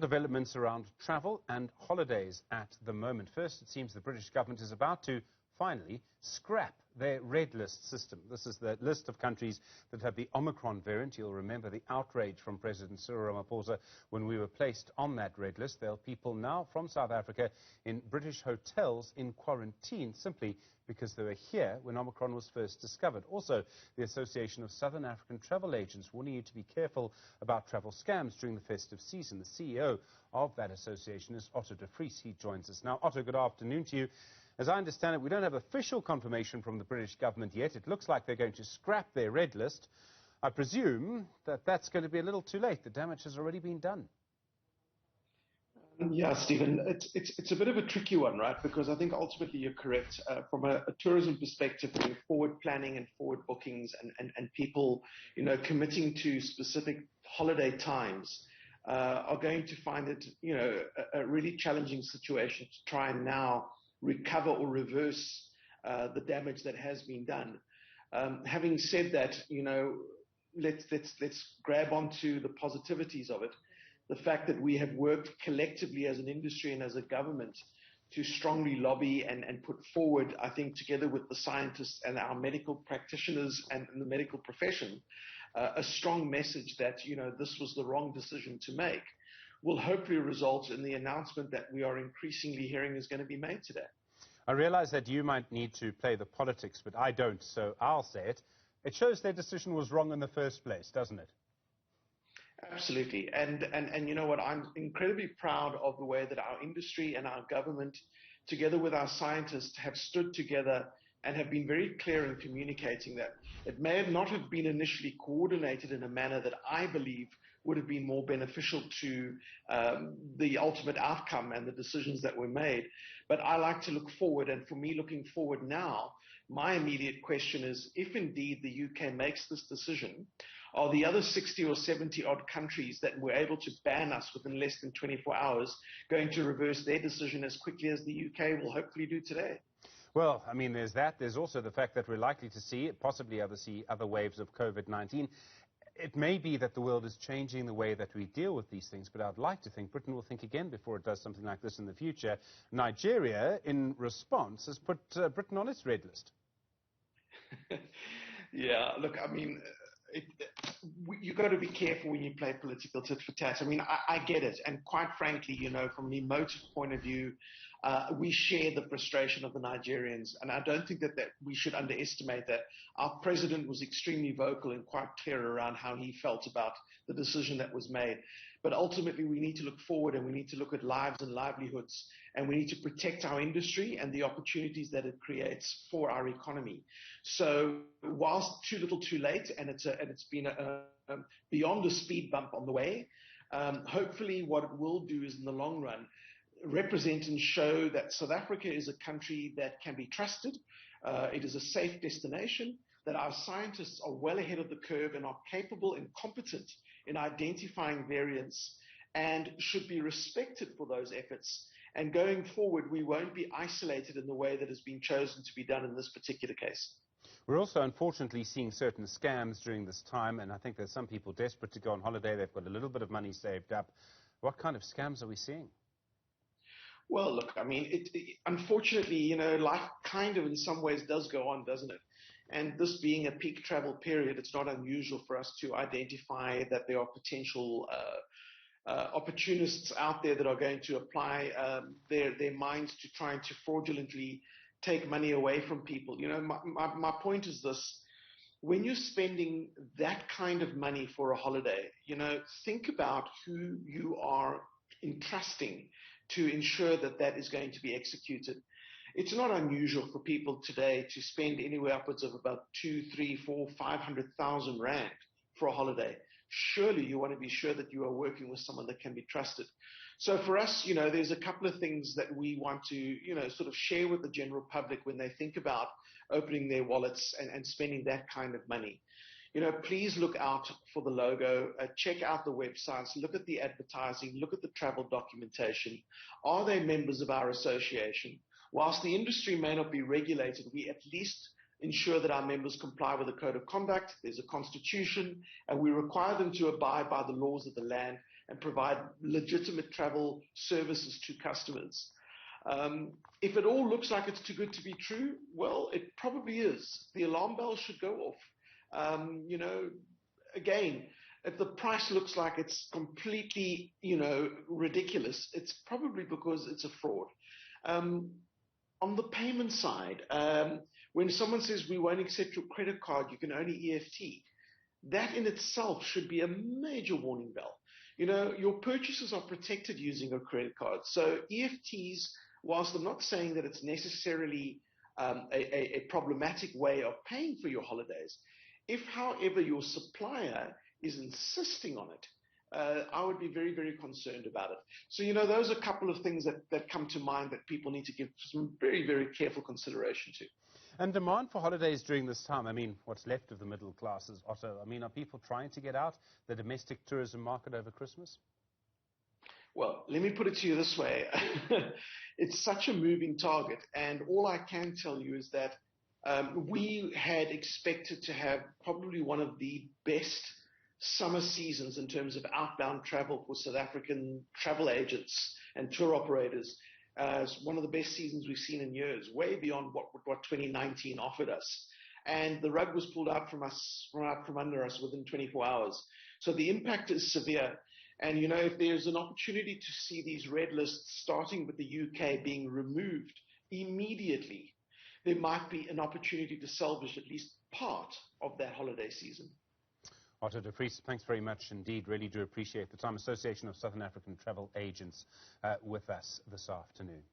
Developments around travel and holidays at the moment. First, it seems the British government is about to finally scrap their red list system. This is the list of countries that have the Omicron variant. You'll remember the outrage from President Cyril Ramaphosa when we were placed on that red list. There are people now from South Africa in British hotels in quarantine simply because they were here when Omicron was first discovered. Also, the Association of Southern African Travel Agents warning you to be careful about travel scams during the festive season. The CEO of that association is Otto Vries. He joins us now. Otto, good afternoon to you. As I understand it, we don't have official confirmation from the British government yet. It looks like they're going to scrap their red list. I presume that that's going to be a little too late. The damage has already been done. Yeah, Stephen, it's a bit of a tricky one, right? Because I think ultimately you're correct. From a tourism perspective, forward planning and forward bookings and people, committing to specific holiday times are going to find it, a really challenging situation to try and now recover or reverse the damage that has been done. Having said that, let's grab onto the positivities of it. The fact that we have worked collectively as an industry and as a government to strongly lobby and put forward, I think, together with the scientists and our medical practitioners and the medical profession, a strong message that, this was the wrong decision to make, will hopefully result in the announcement that we are increasingly hearing is going to be made today. I realize that you might need to play the politics, but I don't, so I'll say it. It shows their decision was wrong in the first place, doesn't it? Absolutely. And you know what? I'm incredibly proud of the way that our industry and our government, together with our scientists, have stood together and have been very clear in communicating that it may not have been initially coordinated in a manner that I believe would have been more beneficial to the ultimate outcome and the decisions that were made. But I like to look forward, and for me, looking forward now, my immediate question is, if indeed the UK makes this decision, are the other 60 or 70 odd countries that were able to ban us within less than 24 hours going to reverse their decision as quickly as the UK will hopefully do today? Well, I mean, there's that. There's also the fact that we're likely to see, possibly other waves of COVID-19. It may be that the world is changing the way that we deal with these things, but I'd like to think Britain will think again before it does something like this in the future. Nigeria, in response, has put Britain on its red list. Yeah, look, I mean, you've got to be careful when you play political tit for tat. I mean, I get it. And quite frankly, from an emotive point of view, we share the frustration of the Nigerians. And I don't think that we should underestimate that. Our president was extremely vocal and quite clear around how he felt about the decision that was made. But ultimately, we need to look forward and we need to look at lives and livelihoods. And we need to protect our industry and the opportunities that it creates for our economy. So whilst too little too late, and it's been beyond a speed bump on the way, hopefully what it will do is in the long run represent and show that South Africa is a country that can be trusted. It is a safe destination, that our scientists are well ahead of the curve and are capable and competent in identifying variants and should be respected for those efforts. And going forward, we won't be isolated in the way that has been chosen to be done in this particular case. We're also, unfortunately, seeing certain scams during this time, and I think there's some people desperate to go on holiday. They've got a little bit of money saved up. What kind of scams are we seeing? Well, look, I mean, unfortunately, life kind of in some ways does go on, doesn't it? And this being a peak travel period, it's not unusual for us to identify that there are potential opportunists out there that are going to apply their minds to trying to fraudulently take money away from people. My point is this. When you're spending that kind of money for a holiday, think about who you are entrusting to ensure that that is going to be executed. It's not unusual for people today to spend anywhere upwards of about 2, 3, 4, 500,000 rand for a holiday. Surely you want to be sure that you are working with someone that can be trusted. So for us, there's a couple of things that we want to, sort of share with the general public when they think about opening their wallets and spending that kind of money. Please look out for the logo, check out the websites, look at the advertising, look at the travel documentation. Are they members of our association? Whilst the industry may not be regulated, we at least ensure that our members comply with a code of conduct. There's a constitution, and we require them to abide by the laws of the land. and provide legitimate travel services to customers. If it all looks like it's too good to be true, well, it probably is. The alarm bells should go off. Again, if the price looks like it's completely, ridiculous, it's probably because it's a fraud. On the payment side, when someone says we won't accept your credit card, you can only EFT, that in itself should be a major warning bell. Your purchases are protected using a credit card. So EFTs, whilst I'm not saying that it's necessarily a problematic way of paying for your holidays, if, however, your supplier is insisting on it, I would be very, very concerned about it. So, those are a couple of things that come to mind that people need to give some very, very careful consideration to. And demand for holidays during this time, what's left of the middle classes, Otto, are people trying to get out the domestic tourism market over Christmas? Well, let me put it to you this way. It's such a moving target, and all I can tell you is that we had expected to have probably one of the best summer seasons in terms of outbound travel for South African travel agents and tour operators. As one of the best seasons we've seen in years, way beyond what 2019 offered us. And the rug was pulled out from under us within 24 hours. So the impact is severe. And, if there's an opportunity to see these red lists, starting with the UK, being removed immediately, there might be an opportunity to salvage at least part of that holiday season. Otto de Vries, thanks very much indeed. Really do appreciate the time. Association of Southern African Travel Agents with us this afternoon.